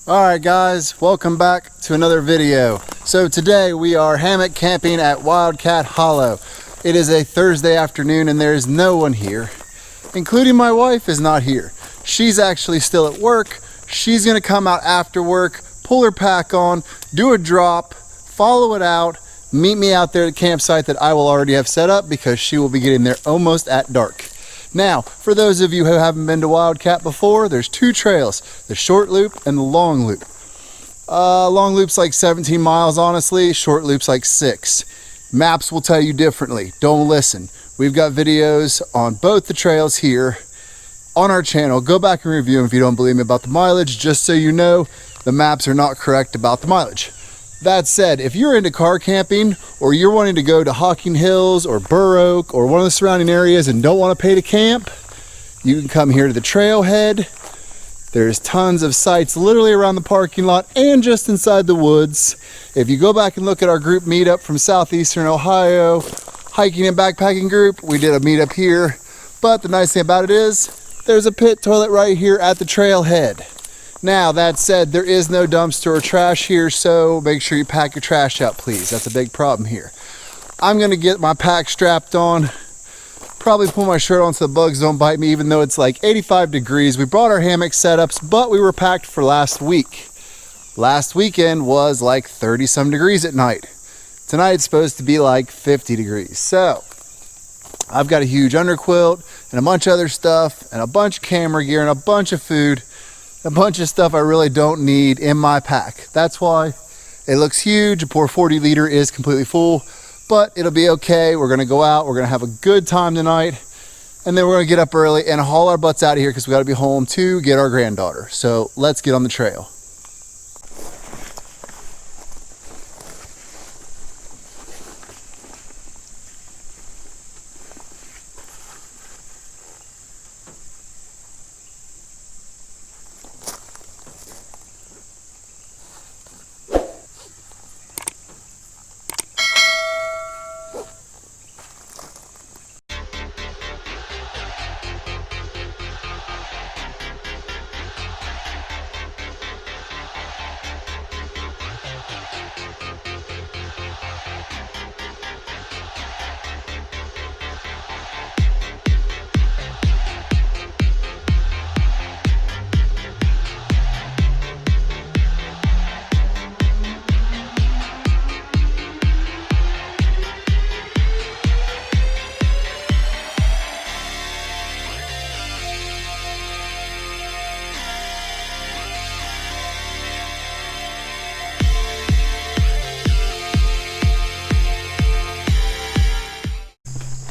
Alright guys, welcome back to another video. So today we are hammock camping at Wildcat Hollow. It is a Thursday afternoon and there is no one here, including my wife is not here. She's actually still at work. She's going to come out after work, pull her pack on, do a drop, follow it out, meet me out there at the campsite that I will already have set up because she will be getting there almost at dark. Now, for those of you who haven't been to Wildcat before, there's two trails, the short loop and the long loop. Long loop's like 17 miles, honestly. Short loop's like 6. Maps will tell you differently. Don't listen. We've got videos on both the trails here on our channel. Go back and review them if you don't believe me about the mileage, just so you know the maps are not correct about the mileage. That said, if you're into car camping or you're wanting to go to Hocking Hills or Burr Oak or one of the surrounding areas and don't want to pay to camp, you can come here to the trailhead. There's tons of sites literally around the parking lot and just inside the woods. If you go back and look at our group meetup from Southeastern Ohio, hiking and backpacking group, we did a meetup here. But the nice thing about it is there's a pit toilet right here at the trailhead. Now, that said, there is no dumpster or trash here, so make sure you pack your trash out, please. That's a big problem here. I'm going to get my pack strapped on, probably pull my shirt on so the bugs don't bite me, even though it's like 85 degrees. We brought our hammock setups, but we were packed for last week. Last weekend was like 30-some degrees at night. Tonight it's supposed to be like 50 degrees. So, I've got a huge underquilt and a bunch of other stuff and a bunch of camera gear and a bunch of food. A bunch of stuff I really don't need in my pack. That's why it looks huge. A poor 40 liter is completely full, but it'll be okay. We're gonna go out, we're gonna have a good time tonight, and then we're gonna get up early and haul our butts out of here because we gotta be home to get our granddaughter. So let's get on the trail.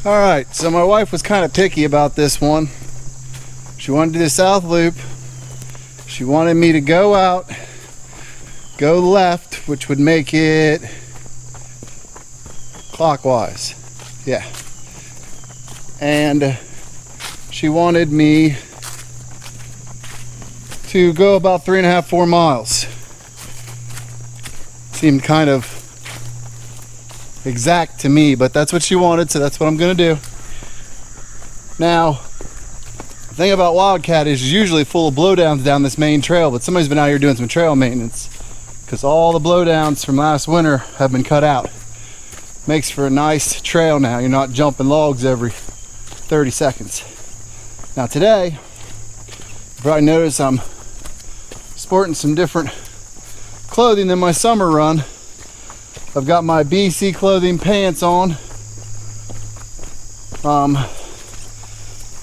All right, so my wife was kind of picky about this one. She wanted to do the south loop. She wanted me to go out, go left, which would make it clockwise. Yeah. And she wanted me to go about 3.5, 4 miles. Seemed kind of exact to me, but that's what she wanted, so that's what I'm gonna do. Now, the thing about Wildcat is usually full of blowdowns down this main trail, but somebody's been out here doing some trail maintenance because all the blowdowns from last winter have been cut out. Makes for a nice trail now. You're not jumping logs every 30 seconds. Now today, you probably notice I'm sporting some different clothing than my summer run. I've got my BC clothing pants on.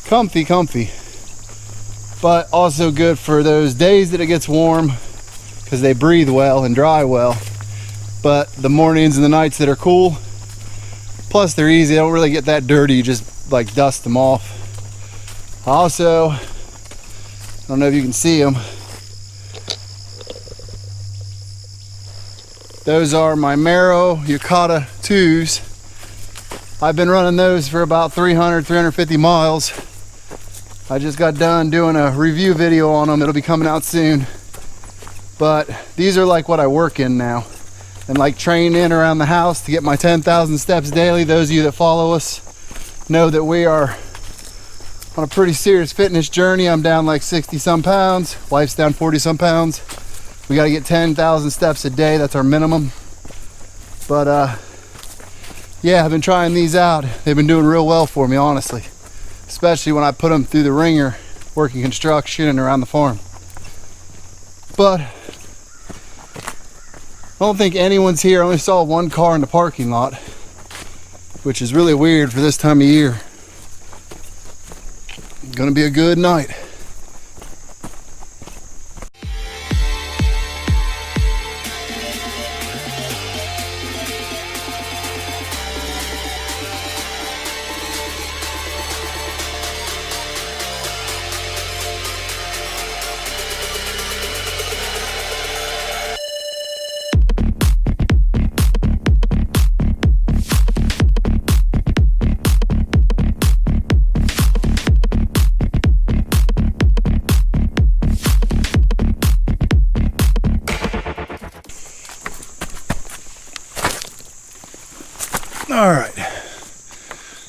Comfy, but also good for those days that it gets warm because they breathe well and dry well. But the mornings and the nights that are cool, plus they're easy, they don't really get that dirty, you just like dust them off. Also, I don't know if you can see them, those are my Mero Yukata 2s. I've been running those for about 350 miles. I just got done doing a review video on them. It'll be coming out soon. But these are like what I work in now. And like train in around the house to get my 10,000 steps daily. Those of you that follow us know that we are on a pretty serious fitness journey. I'm down like 60 some pounds. Wife's down 40 some pounds. We got to get 10,000 steps a day. That's our minimum. But yeah, I've been trying these out. They've been doing real well for me, honestly. Especially when I put them through the ringer, working construction and around the farm. But I don't think anyone's here. I only saw one car in the parking lot, which is really weird for this time of year. Gonna be a good night. All right,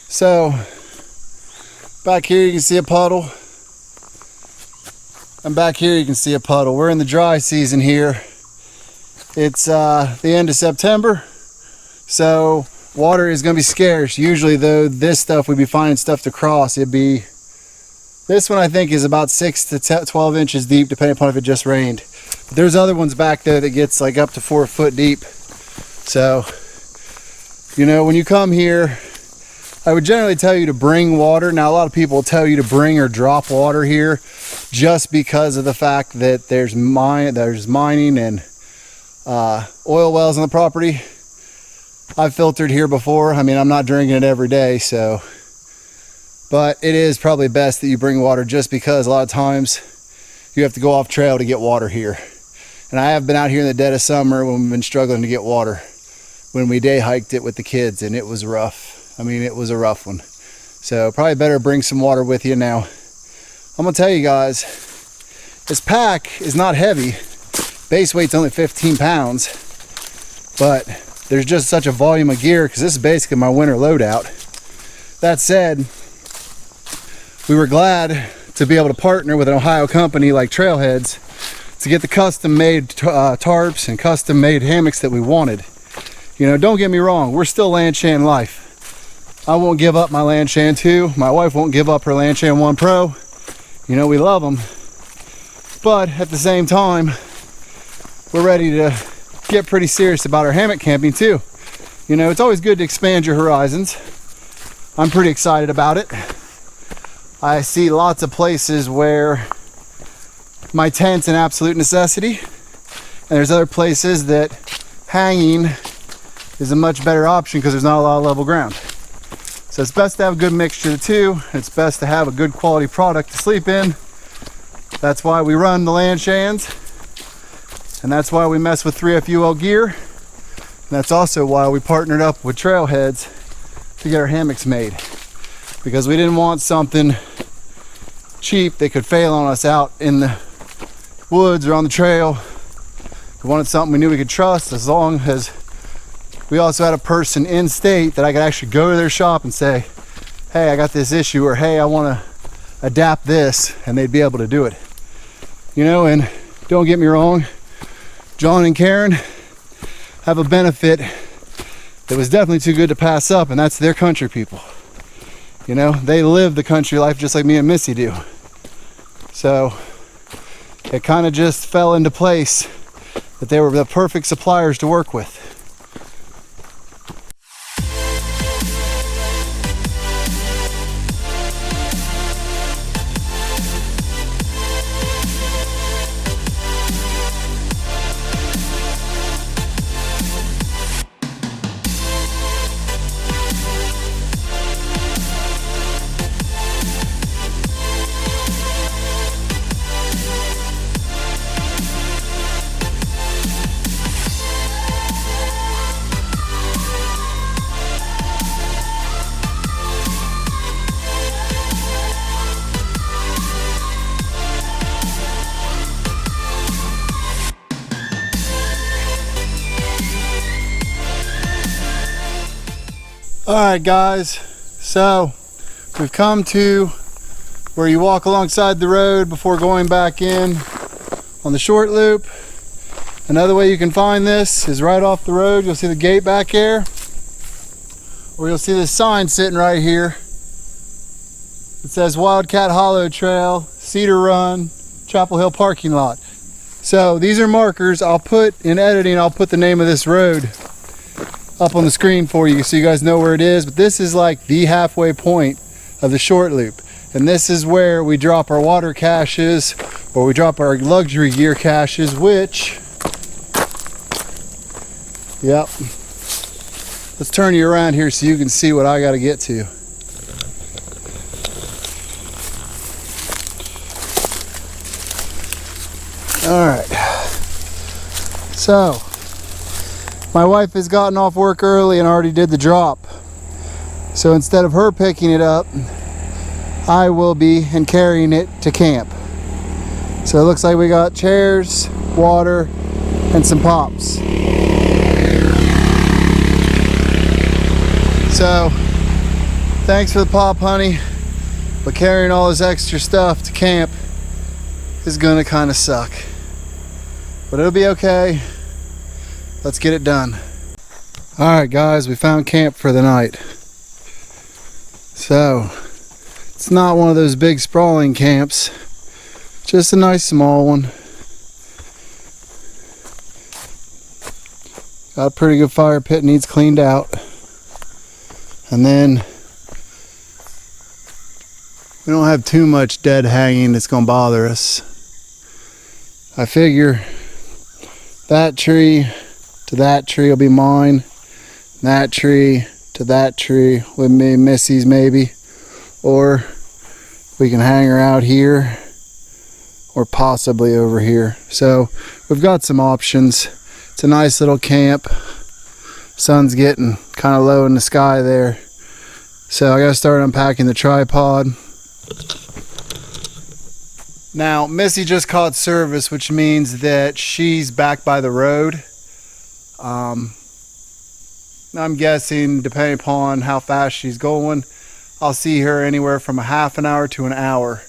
so back here you can see a puddle, and back here you can see a puddle. We're in the dry season here. It's the end of September, so water is going to be scarce. Usually though, this stuff, we'd be finding stuff to cross. It'd be, this one I think is about 6 to 12 inches deep, depending upon if it just rained. But there's other ones back there that gets like up to 4 foot deep. So you know, when you come here, I would generally tell you to bring water. Now, a lot of people tell you to bring or drop water here just because of the fact that there's mining and oil wells on the property. I've filtered here before. I mean, I'm not drinking it every day, so. But it is probably best that you bring water just because a lot of times you have to go off trail to get water here. And I have been out here in the dead of summer when we've been struggling to get water, when we day hiked it with the kids, and it was rough. I mean, it was a rough one. So probably better bring some water with you. Now, I'm gonna tell you guys, this pack is not heavy. Base weight's only 15 pounds, but there's just such a volume of gear because this is basically my winter loadout. That said, we were glad to be able to partner with an Ohio company like Trailheads to get the custom made tarps and custom made hammocks that we wanted. You know, don't get me wrong, we're still Lanshan life. I won't give up my Lanshan 2. My wife won't give up her Lanshan 1 Pro. You know, we love them. But at the same time, we're ready to get pretty serious about our hammock camping too. You know, it's always good to expand your horizons. I'm pretty excited about it. I see lots of places where my tent's an absolute necessity, and there's other places that hanging is a much better option because there's not a lot of level ground. So it's best to have a good mixture of the two. It's best to have a good quality product to sleep in. That's why we run the Lanshans, and that's why we mess with 3FUL gear. And that's also why we partnered up with Trailheads to get our hammocks made, because we didn't want something cheap that could fail on us out in the woods or on the trail. We wanted something we knew we could trust, as long as we also had a person in state that I could actually go to their shop and say, hey, I got this issue, or hey, I want to adapt this, and they'd be able to do it. You know, and don't get me wrong, John and Karen have a benefit that was definitely too good to pass up, and that's their country people. You know, they live the country life just like me and Missy do. So it kind of just fell into place that they were the perfect suppliers to work with. All right, guys, so we've come to where you walk alongside the road before going back in on the short loop. Another way you can find this is right off the road. You'll see the gate back there, or you'll see this sign sitting right here. It says Wildcat Hollow Trail, Cedar Run, Chapel Hill parking lot. So these are markers. I'll put in editing, I'll put the name of this road up on the screen for you so you guys know where it is. But this is like the halfway point of the short loop. And this is where we drop our water caches, or we drop our luxury gear caches, which, yep. Let's turn you around here so you can see what I got to get to. All right. So, my wife has gotten off work early and already did the drop. So instead of her picking it up, I will be and carrying it to camp. So it looks like we got chairs, water, and some pops. So, thanks for the pop, honey, but carrying all this extra stuff to camp is gonna kind of suck. But it'll be okay. Let's get it done. All right, guys, we found camp for the night. So, it's not one of those big sprawling camps, just a nice small one. Got a pretty good fire pit, needs cleaned out. And then we don't have too much dead hanging that's gonna bother us. I figure that tree to that tree will be mine. That tree to that tree with me, Missy's maybe. Or we can hang her out here or possibly over here. So we've got some options. It's a nice little camp. Sun's getting kind of low in the sky there. So I gotta start unpacking the tripod. Now, Missy just caught service, which means that she's back by the road. I'm guessing, depending upon how fast she's going, I'll see her anywhere from a half an hour to an hour.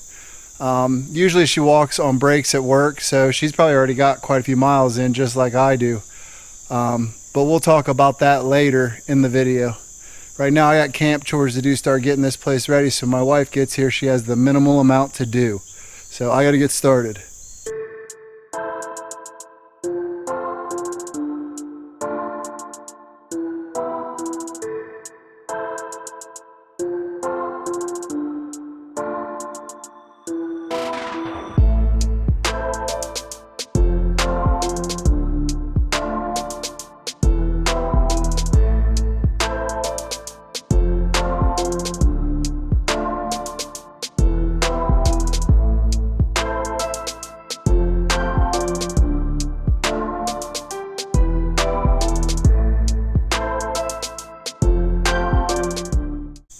Usually she walks on breaks at work, so she's probably already got quite a few miles in, just like I do. But we'll talk about that later in the video. Right now I got camp chores to do, start getting this place ready, so my wife gets here, she has the minimal amount to do. So I gotta get started.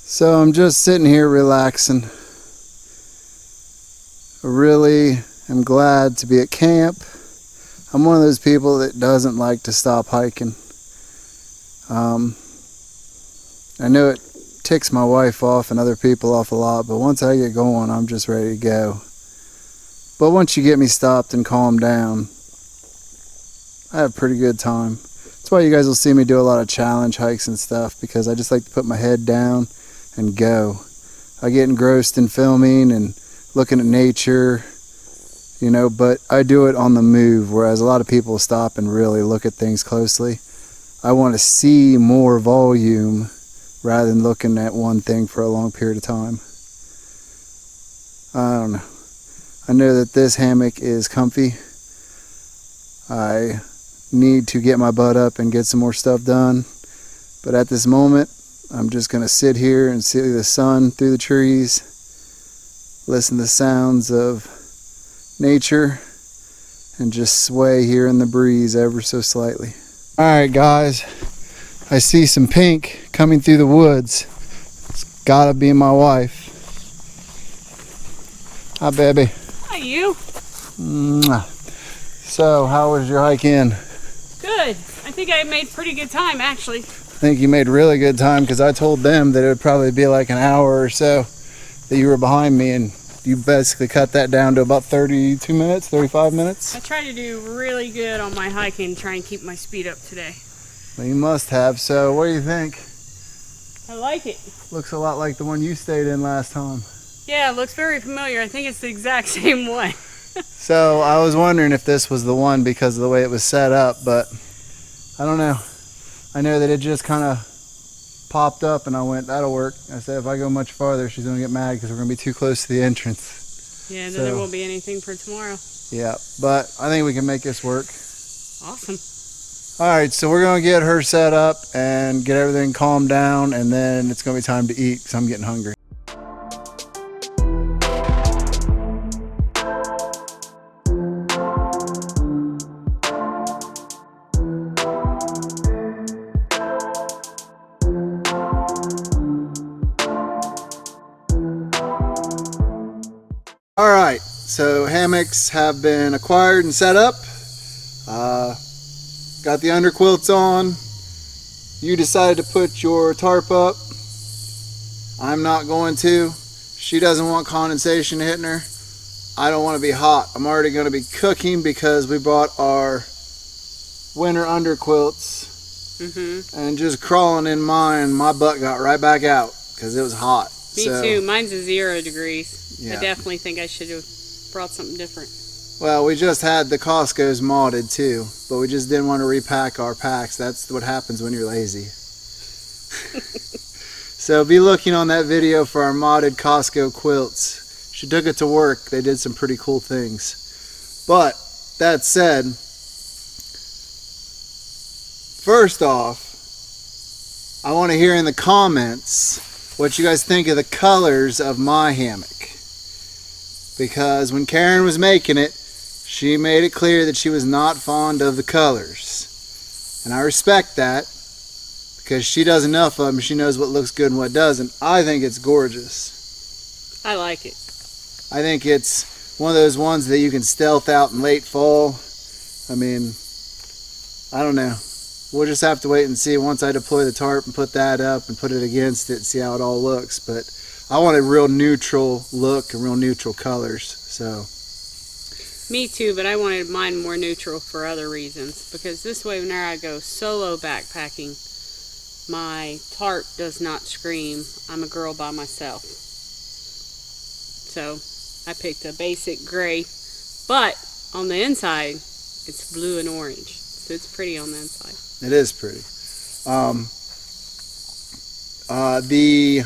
So I'm just sitting here relaxing. I really am glad to be at camp. I'm one of those people that doesn't like to stop hiking. I know it ticks my wife off and other people off a lot, but once I get going, I'm just ready to go. But once you get me stopped and calm down, I have a pretty good time. That's why you guys will see me do a lot of challenge hikes and stuff, because I just like to put my head down and go. I get engrossed in filming and looking at nature, you know, but I do it on the move, whereas a lot of people stop and really look at things closely. I want to see more volume rather than looking at one thing for a long period of time. I don't know. I know that this hammock is comfy. I need to get my butt up and get some more stuff done, but at this moment I'm just going to sit here and see the sun through the trees, listen to the sounds of nature, and just sway here in the breeze ever so slightly. Alright guys, I see some pink coming through the woods. It's gotta be my wife. Hi baby. Hi you. Mwah. So how was your hike in? Good. I think I made pretty good time actually. I think you made really good time, because I told them that it would probably be like an hour or so that you were behind me, and you basically cut that down to about 32 minutes, 35 minutes? I try to do really good on my hiking, try and keep my speed up today. Well, you must have. So what do you think? I like it. Looks a lot like the one you stayed in last time. Yeah, it looks very familiar. I think it's the exact same one. So I was wondering if this was the one because of the way it was set up, but I don't know. I know that it just kind of popped up and I went, that'll work. I said if I go much farther she's going to get mad because we're going to be too close to the entrance. Yeah, then there won't be anything for tomorrow. Yeah, but I think we can make this work. Awesome. Alright, so we're going to get her set up and get everything calmed down, and then it's going to be time to eat because I'm getting hungry. Alright, so hammocks have been acquired and set up. Got the underquilts on. You decided to put your tarp up. I'm not going to. She doesn't want condensation hitting her. I don't want to be hot. I'm already going to be cooking because we bought our winter underquilts. And just crawling in mine, my butt got right back out because it was hot. Me too. Mine's a 0 degrees. Yeah. I definitely think I should have brought something different. Well, we just had the Costco's modded too, but we just didn't want to repack our packs. That's what happens when you're lazy. So be looking on that video for our modded Costco quilts. She took it to work. They did some pretty cool things. But that said, first off, I want to hear in the comments what you guys think of the colors of my hammock. Because when Karen was making it, she made it clear that she was not fond of the colors. And I respect that because she does enough of them. She knows what looks good and what doesn't. I think it's gorgeous. I like it. I think it's one of those ones that you can stealth out in late fall. I mean, I don't know. We'll just have to wait and see once I deploy the tarp and put that up and put it against it and see how it all looks. But I want a real neutral look and real neutral colors. So. Me too, but I wanted mine more neutral for other reasons. Because this way, whenever I go solo backpacking, my tarp does not scream, I'm a girl by myself. So I picked a basic gray, but on the inside, it's blue and orange. So it's pretty on the inside. It is pretty. The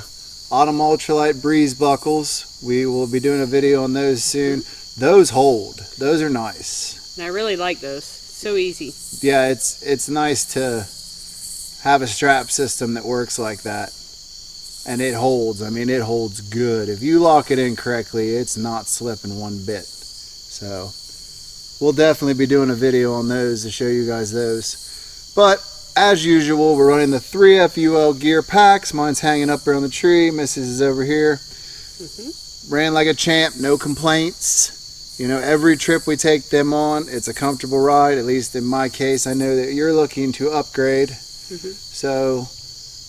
Autumn Ultralight Breeze buckles, we will be doing a video on those soon. Those hold. Those are nice. And I really like those. So easy. Yeah, it's nice to have a strap system that works like that. And it holds. I mean, it holds good. If you lock it in correctly, it's not slipping one bit. So we'll definitely be doing a video on those to show you guys those. But as usual, we're running the 3FUL gear packs. Mine's hanging up there on the tree. Mrs. is over here. Ran like a champ, no complaints. You know, every trip we take them on, it's a comfortable ride. At least in my case, I know that you're looking to upgrade. So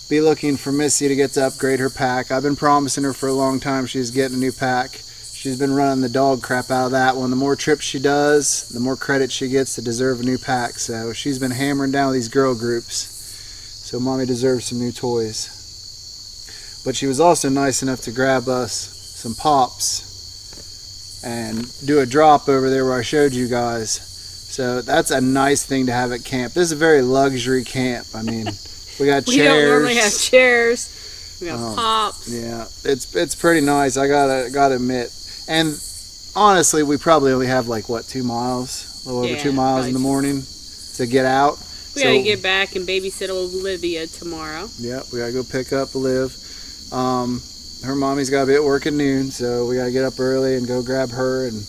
be looking for Missy to get to upgrade her pack. I've been promising her for a long time she's getting a new pack. She's been running the dog crap out of that one. The more trips she does, the more credit she gets to deserve a new pack. So she's been hammering down these girl groups. So mommy deserves some new toys. But she was also nice enough to grab us some pops and do a drop over there where I showed you guys. So that's a nice thing to have at camp. This is a very luxury camp. I mean, we got chairs. We don't normally have chairs. We got pops. Yeah, it's pretty nice. I gotta admit. And honestly, we probably only have like what, 2 miles, a little over 2 miles in the morning to get out. We gotta get back and babysit Olivia tomorrow. Yeah, we gotta go pick up Liv. Her mommy's got to be at work at noon, so we got to get up early and go grab her. And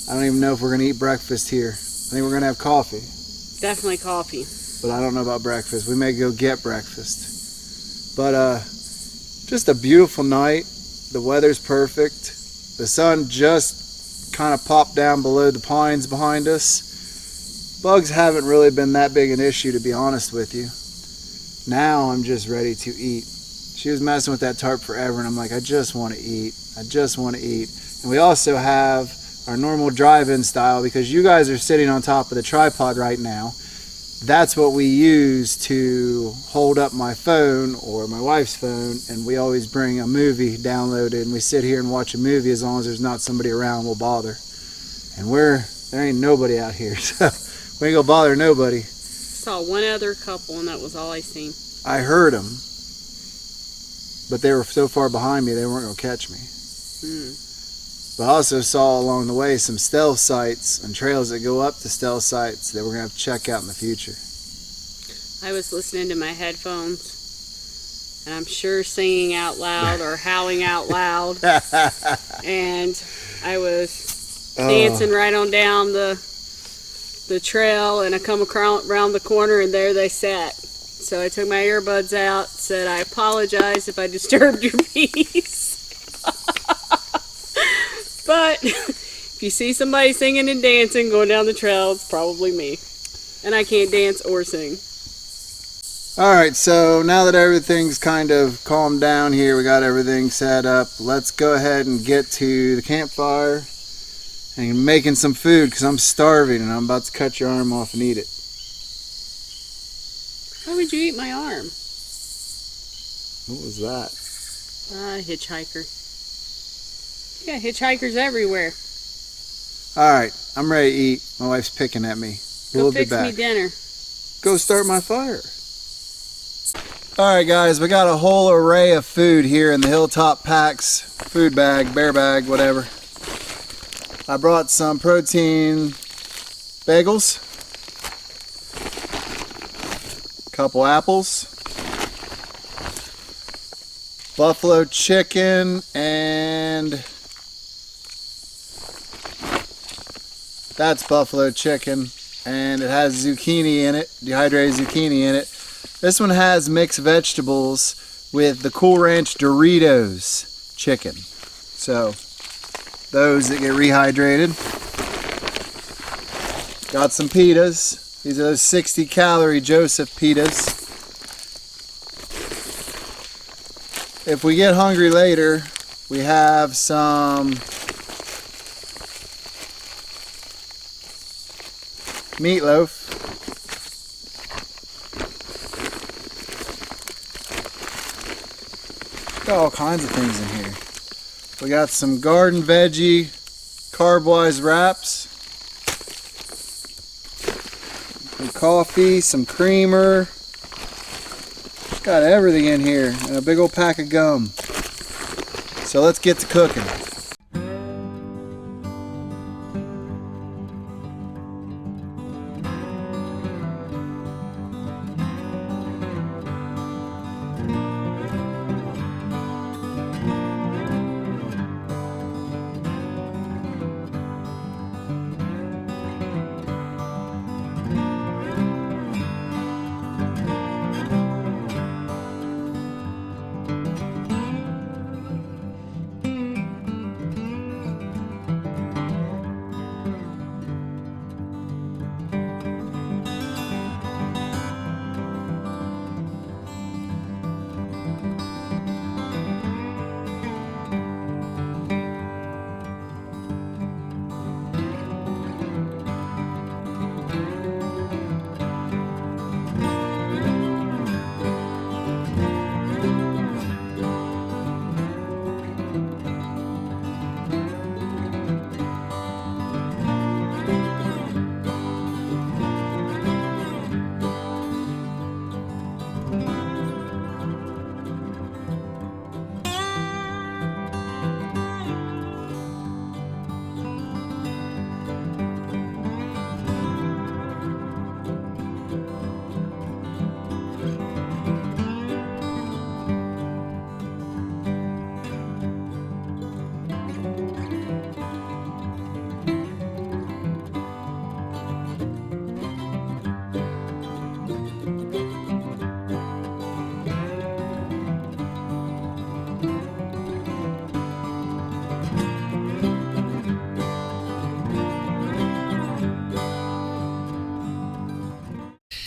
I don't even know if we're going to eat breakfast here. I think we're going to have coffee. Definitely coffee. But I don't know about breakfast. We may go get breakfast. But just a beautiful night. The weather's perfect. The sun just kind of popped down below the pines behind us. Bugs haven't really been that big an issue, to be honest with you. Now I'm just ready to eat. She was messing with that tarp forever, and I'm like, I just want to eat. I just want to eat. And we also have our normal drive-in style, because you guys are sitting on top of the tripod right now. That's what we use to hold up my phone or my wife's phone, and we always bring a movie downloaded, and we sit here and watch a movie as long as there's not somebody around we'll bother. And there ain't nobody out here, so we ain't gonna bother nobody. Saw one other couple, and that was all I seen. I heard them, but they were so far behind me they weren't gonna catch me. But I also saw along the way some stealth sites and trails that go up to stealth sites that we're going to have to check out in the future. I was listening to my headphones, and I'm sure singing out loud or howling out loud. And I was dancing right on down the trail, and I come around the corner, and there they sat. So I took my earbuds out, said, I apologize if I disturbed your peace. But if you see somebody singing and dancing going down the trail, it's probably me. And I can't dance or sing. Alright, so now that everything's kind of calmed down here, we got everything set up, let's go ahead and get to the campfire and making some food, because I'm starving and I'm about to cut your arm off and eat it. Why would you eat my arm? What was that? Hitchhiker. Yeah, hitchhikers everywhere. Alright, I'm ready to eat. My wife's picking at me. Go fix me dinner. Go start my fire. Alright guys, we got a whole array of food here in the Hilltop Packs food bag, bear bag, whatever. I brought some protein bagels, a couple apples, buffalo chicken, and that's buffalo chicken, and it has zucchini in it, dehydrated zucchini in it. This one has mixed vegetables with the Cool Ranch Doritos chicken. So those that get rehydrated. Got some pitas. These are those 60-calorie Joseph pitas. If we get hungry later, we have some meatloaf. Got all kinds of things in here. We got some garden veggie carb-wise wraps, some coffee, some creamer. Got everything in here, and a big old pack of gum. So let's get to cooking.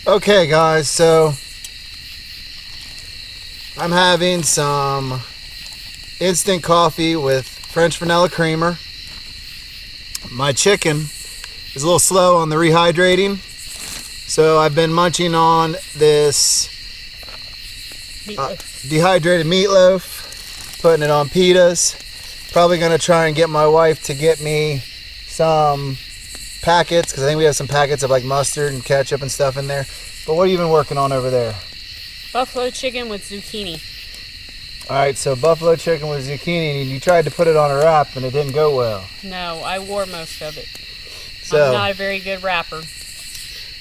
Okay guys, so I'm having some instant coffee with French vanilla creamer. My chicken is a little slow on the rehydrating, so I've been munching on this dehydrated meatloaf, putting it on pitas. Probably gonna try and get my wife to get me some packets, because I think we have some packets of like mustard and ketchup and stuff in there. But what have you been working on over there? Buffalo chicken with zucchini. Alright, so buffalo chicken with zucchini, and you tried to put it on a wrap and it didn't go well. No, I wore most of it. So, I'm not a very good wrapper.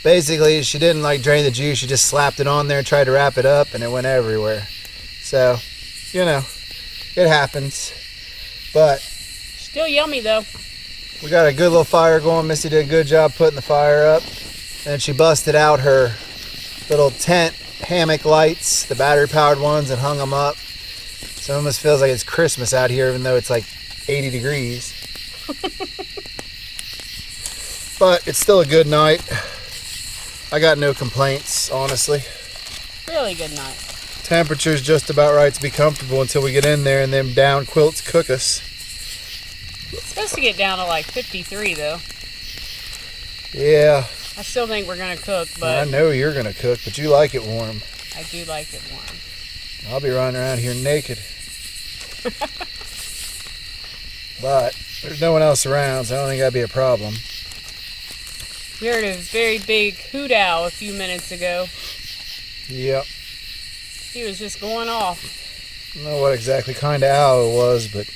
Basically, she didn't like drain the juice, she just slapped it on there and tried to wrap it up, and it went everywhere. So, you know, it happens. But still yummy though. we got a good little fire going. Missy did a good job putting the fire up. And she busted out her little tent hammock lights, the battery powered ones, and hung them up. So it almost feels like it's Christmas out here, even though it's like 80 degrees. But it's still a good night. I got no complaints, honestly. Really good night. Temperature's just about right to be comfortable until we get in there and them down quilts cook us. It's supposed to get down to like 53 though. Yeah. I still think we're gonna cook, but I know you're gonna cook, but you like it warm. I do like it warm. I'll be running around here naked. But there's no one else around, so I don't think that'd be a problem. We heard a very big hoot owl a few minutes ago. Yep. He was just going off. I don't know what exactly kind of owl it was, but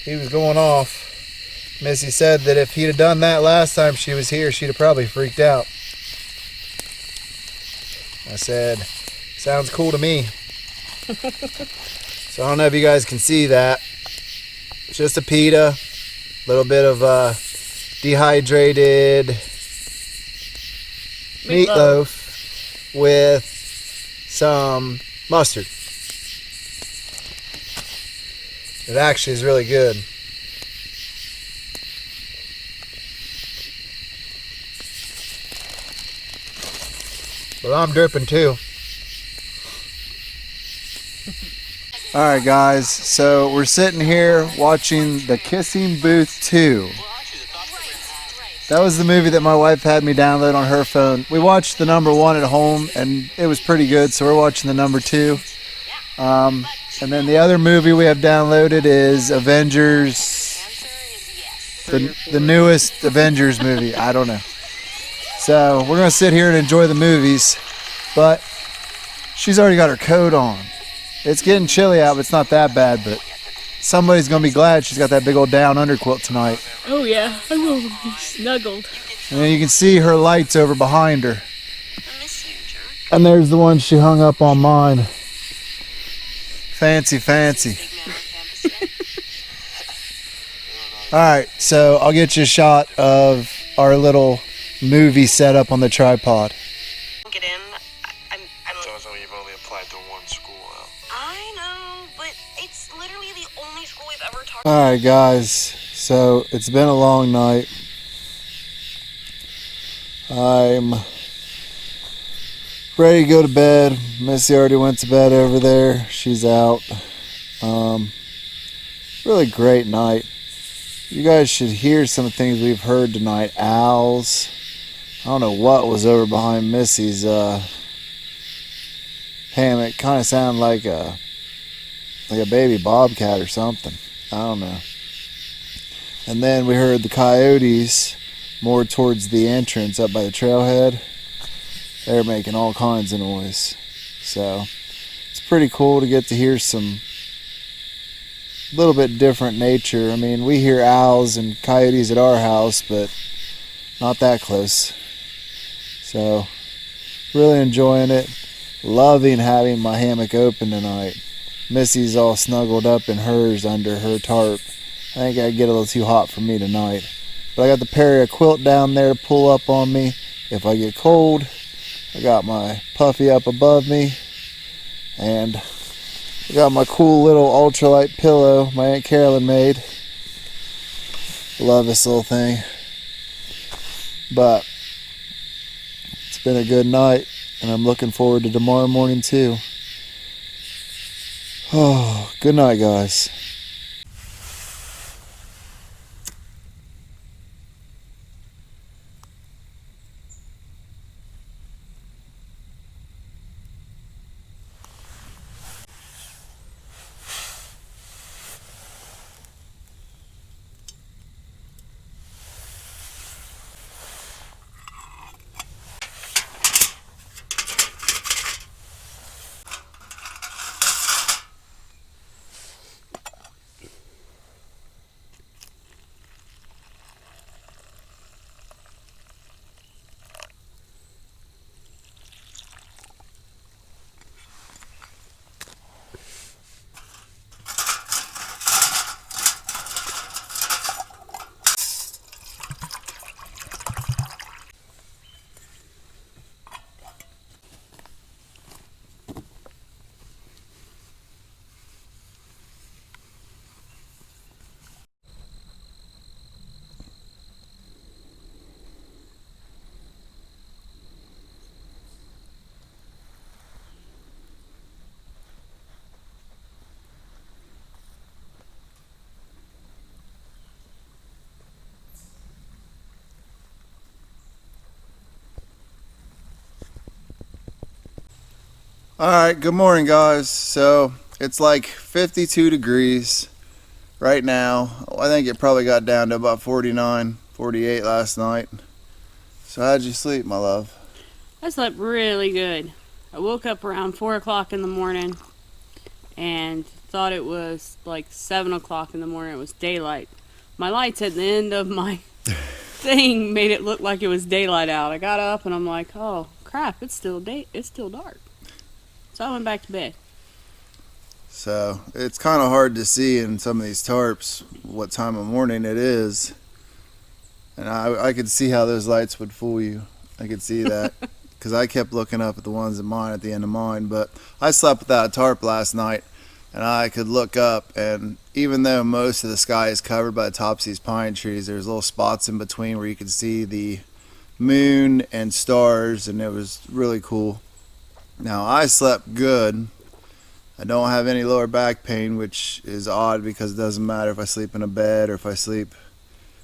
he was going off. Missy said that if he'd have done that last time she was here, she'd have probably freaked out. I said, sounds cool to me. So I don't know if you guys can see that. It's just a pita, a little bit of dehydrated meatloaf with some mustard. It actually is really good. But I'm dripping too. Alright guys, so we're sitting here watching The Kissing Booth 2. That was the movie that my wife had me download on her phone. We watched the number 1 at home and it was pretty good, so we're watching the number 2. And then the other movie we have downloaded is Avengers, the newest Avengers movie. I don't know. So we're going to sit here and enjoy the movies, but she's already got her coat on. It's getting chilly out, but it's not that bad, but somebody's going to be glad she's got that big old down underquilt tonight. Oh yeah, I will be snuggled. And then you can see her lights over behind her. And there's the one she hung up on mine. Fancy, fancy. Alright, so I'll get you a shot of our little movie setup on the tripod. Get in. I'm So you've only applied to one school out. I know, but it's literally the only school we've ever talked to. Alright guys, so it's been a long night. I'm ready to go to bed. Missy already went to bed over there. She's out. Really great night. You guys should hear some things we've heard tonight. Owls. I don't know what was over behind Missy's hammock. Kind of sounded like a baby bobcat or something. I don't know. And then we heard the coyotes more towards the entrance up by the trailhead. They're making all kinds of noise. So it's pretty cool to get to hear some little bit different nature. I mean, we hear owls and coyotes at our house, but not that close. So really enjoying it. Loving having my hammock open tonight. Missy's all snuggled up in hers under her tarp. I think I'd get a little too hot for me tonight. But I got the Perry quilt down there to pull up on me if I get cold. I got my puffy up above me. And I got my cool little ultralight pillow my Aunt Carolyn made. Love this little thing. But it's been a good night, and I'm looking forward to tomorrow morning too. Oh, good night, guys. Alright, good morning, guys. So it's like 52 degrees right now. I think it probably got down to about 49, 48 last night. So how'd you sleep, my love? I slept really good. I woke up around 4 o'clock in the morning and thought it was like 7 o'clock in the morning. It was daylight. My lights at the end of my thing made it look like it was daylight out. I got up and I'm like, oh crap, it's still dark. So I went back to bed. So it's kind of hard to see in some of these tarps what time of morning it is. And I could see how those lights would fool you. I could see that. Because I kept looking up at the ones in mine at the end of mine. But I slept without a tarp last night. And I could look up. And even though most of the sky is covered by the tops of these pine trees, there's little spots in between where you could see the moon and stars. And it was really cool. Now, I slept good. I don't have any lower back pain, which is odd because it doesn't matter if I sleep in a bed or if I sleep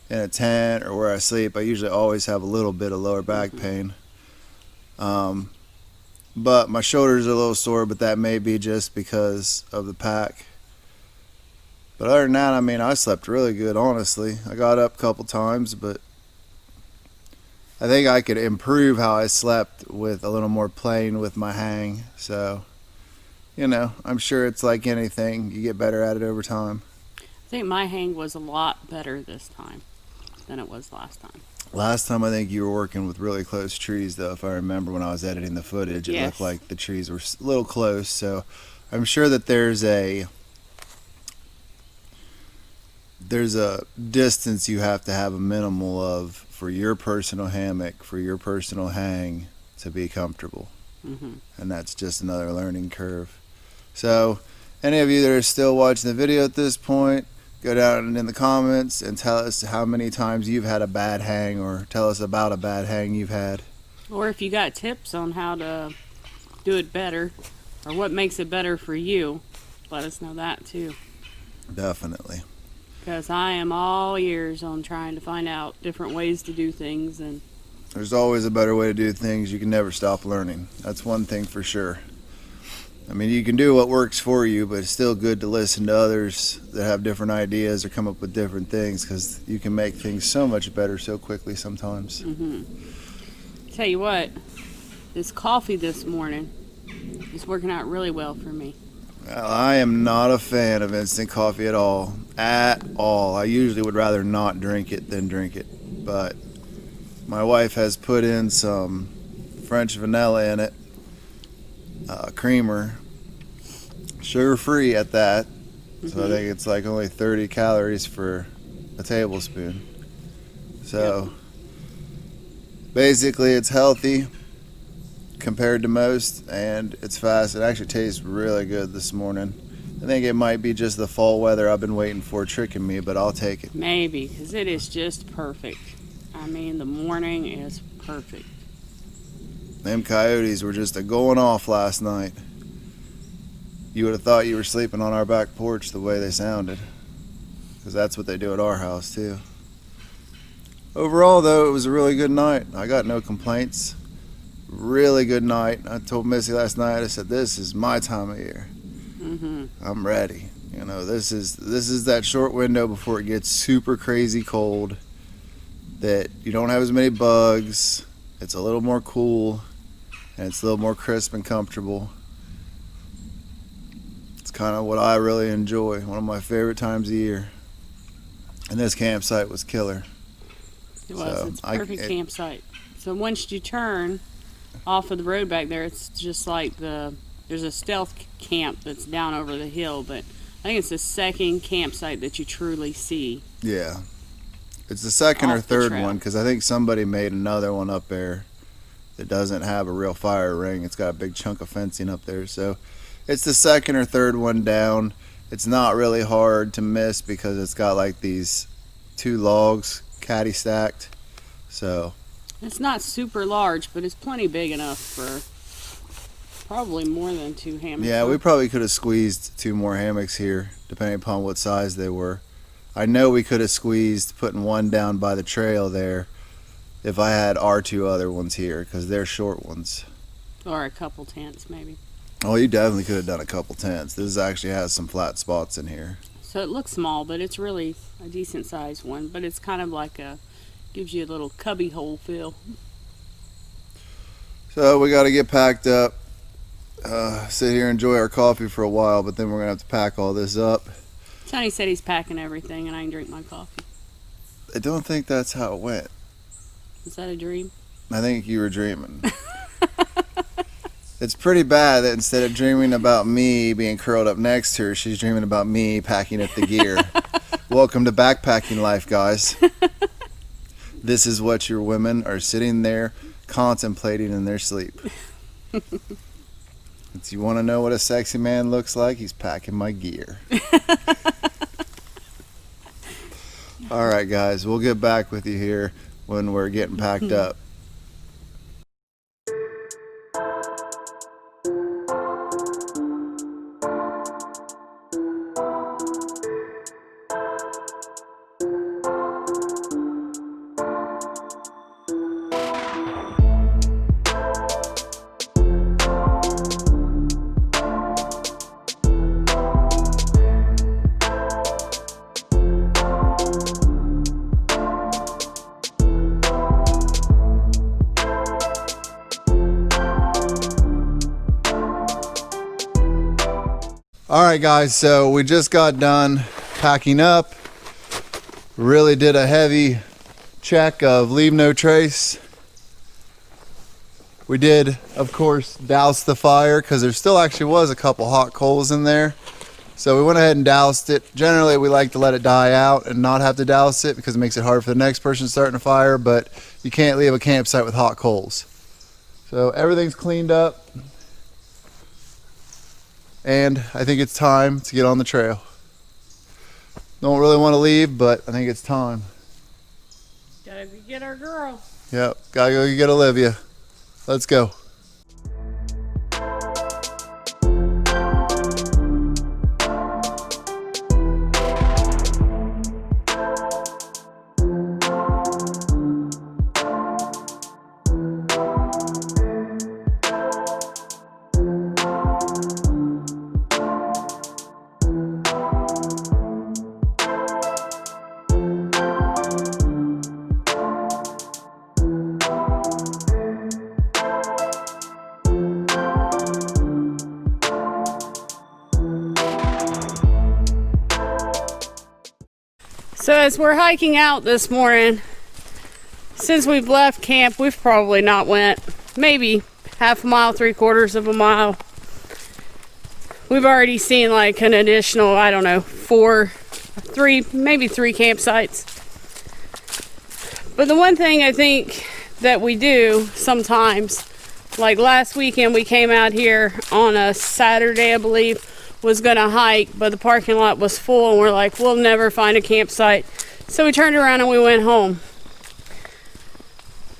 in a tent or where I sleep. I usually always have a little bit of lower back pain. But my shoulders are a little sore, but that may be just because of the pack. But other than that, I mean, I slept really good, honestly. I got up a couple times, but I think I could improve how I slept with a little more playing with my hang. So, you know, I'm sure it's like anything. You get better at it over time. I think my hang was a lot better this time than it was last time. Last time I think you were working with really close trees, though. If I remember when I was editing the footage, it looked like the trees were a little close. So I'm sure that there's a distance you have to have a minimal of for your personal hammock, for your personal hang to be comfortable. And that's just another learning curve. So any of you that are still watching the video at this point, go down in the comments and tell us how many times you've had a bad hang, or tell us about a bad hang you've had. Or if you got tips on how to do it better, or what makes it better for you, let us know that too. Definitely. Because I am all ears on trying to find out different ways to do things. And there's always a better way to do things. You can never stop learning. That's one thing for sure. I mean, you can do what works for you, but it's still good to listen to others that have different ideas or come up with different things, because you can make things so much better so quickly sometimes. Tell you what, this coffee this morning is working out really well for me. Well, I am not a fan of instant coffee at all. At all. I usually would rather not drink it than drink it. But my wife has put in some French vanilla in it. Creamer, sugar-free at that. So I think it's like only 30 calories for a tablespoon. So basically it's healthy compared to most, and it's fast. It actually tastes really good this morning. I think it might be just the fall weather I've been waiting for tricking me, but I'll take it. Maybe, because it is just perfect. I mean, the morning is perfect. Them coyotes were just going off last night. You would have thought you were sleeping on our back porch the way they sounded, because that's what they do at our house too. Overall though, it was a really good night. I got no complaints. Really good night. I told Missy last night, I said, this is my time of year. I'm ready. You know, this is that short window before it gets super crazy cold, that you don't have as many bugs, it's a little more cool, and it's a little more crisp and comfortable. It's kind of what I really enjoy, one of my favorite times of year. And this campsite was killer. It was. It's a perfect campsite. So once you turn off of the road back there, it's just like there's a stealth camp that's down over the hill, but I think it's the second campsite that you truly see. Yeah. It's the second or third one, because I think somebody made another one up there that doesn't have a real fire ring. It's got a big chunk of fencing up there. So it's the second or third one down. It's not really hard to miss because it's got like these 2 logs caddy stacked. So it's not super large, but it's plenty big enough for probably more than 2 hammocks. Yeah, we probably could have squeezed 2 more hammocks here, depending upon what size they were. I know we could have squeezed putting one down by the trail there if I had our 2 other ones here, because they're short ones. Or a couple tents, maybe. Oh, you definitely could have done a couple tents. This actually has some flat spots in here. So it looks small, but it's really a decent sized one. But it's kind of like gives you a little cubby hole feel. So we got to get packed up. Sit here and enjoy our coffee for a while, but then we're going to have to pack all this up. Sonny said he's packing everything and I can drink my coffee. I don't think that's how it went. Is that a dream? I think you were dreaming. It's pretty bad that instead of dreaming about me being curled up next to her, she's dreaming about me packing up the gear. Welcome to backpacking life, guys. This is what your women are sitting there contemplating in their sleep. If you want to know what a sexy man looks like, he's packing my gear. All right, guys, we'll get back with you here when we're getting packed up. All right, guys, so we just got done packing up. Really did a heavy check of leave no trace. We did, of course, douse the fire because there still actually was a couple hot coals in there. So we went ahead and doused it. Generally, we like to let it die out and not have to douse it because it makes it hard for the next person starting a fire, but you can't leave a campsite with hot coals. So everything's cleaned up. And I think it's time to get on the trail. Don't really want to leave, but I think it's time. Gotta get our girl. Yep, gotta go get Olivia. Let's go. So as we're hiking out this morning, since we've left camp, we've probably not went maybe half a mile, 3/4 of a mile. We've already seen like an additional, I don't know, maybe three campsites. But the one thing I think that we do sometimes, like last weekend we came out here on a Saturday, I believe, was gonna hike, but the parking lot was full and we're like, we'll never find a campsite. So we turned around and we went home.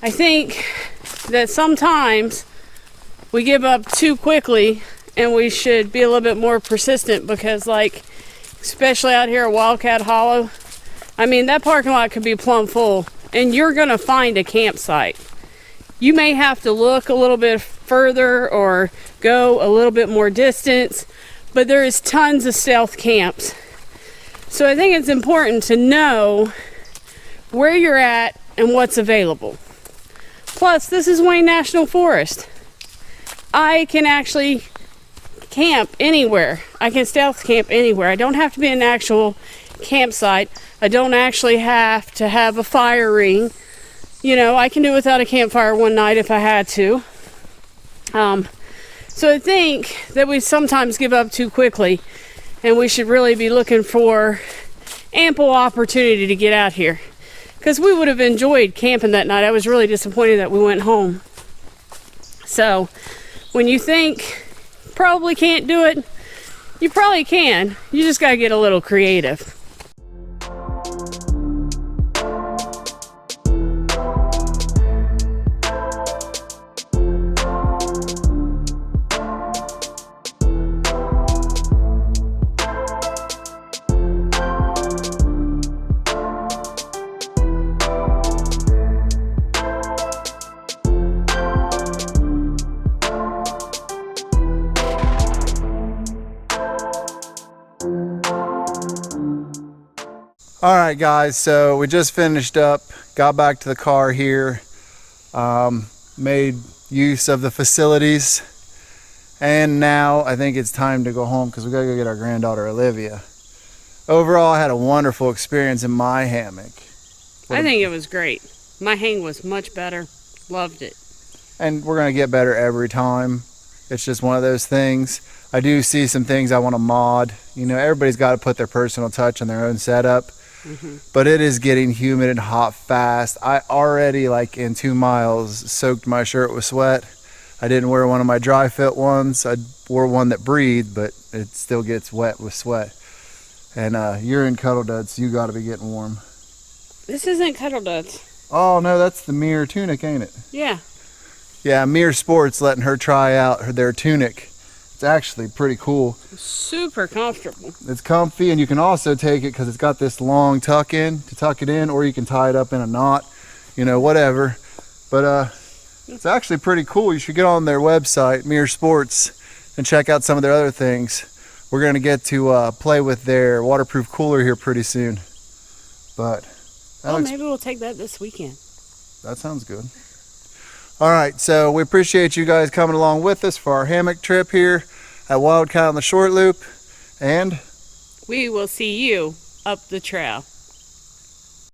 I think that sometimes we give up too quickly and we should be a little bit more persistent, because like, especially out here at Wildcat Hollow, I mean, that parking lot could be plumb full and you're gonna find a campsite. You may have to look a little bit further or go a little bit more distance, but there is tons of stealth camps. So I think it's important to know where you're at and what's available. Plus, this is Wayne National Forest. I can actually camp anywhere. I can stealth camp anywhere. I don't have to be an actual campsite. I don't actually have to have a fire ring. You know, I can do without a campfire one night if I had to. So I think that we sometimes give up too quickly, and we should really be looking for ample opportunity to get out here, because we would have enjoyed camping that night. I was really disappointed that we went home. So when you think probably can't do it, you probably can. You just got to get a little creative. All right, guys, so we just finished up, got back to the car here, made use of the facilities, and now I think it's time to go home because we gotta go get our granddaughter Olivia. Overall, I had a wonderful experience in my hammock. I think it was great. My hang was much better. Loved it. And we're gonna get better every time. It's just one of those things. I do see some things I want to mod. You know, everybody's got to put their personal touch on their own setup. But it is getting humid and hot fast. I already, like in 2 miles, soaked my shirt with sweat. I didn't wear one of my dry fit ones. I wore one that breathed, but it still gets wet with sweat. And you're in Cuddle Duds, so you got to be getting warm. This isn't Cuddle Duds. Oh no, that's the Mirror tunic, ain't it? Yeah. Yeah, Mirror Sports letting her try out their tunic. It's actually pretty cool. Super comfortable. It's comfy, and you can also take it because it's got this long tuck in to tuck it in, or you can tie it up in a knot, you know, whatever. But it's actually pretty cool. You should get on their website, Mirror Sports, and check out some of their other things. We're going to get to play with their waterproof cooler here pretty soon. But maybe we'll take that this weekend. That sounds good. All right, so we appreciate you guys coming along with us for our hammock trip here at Wildcat on the Short Loop, and we will see you up the trail.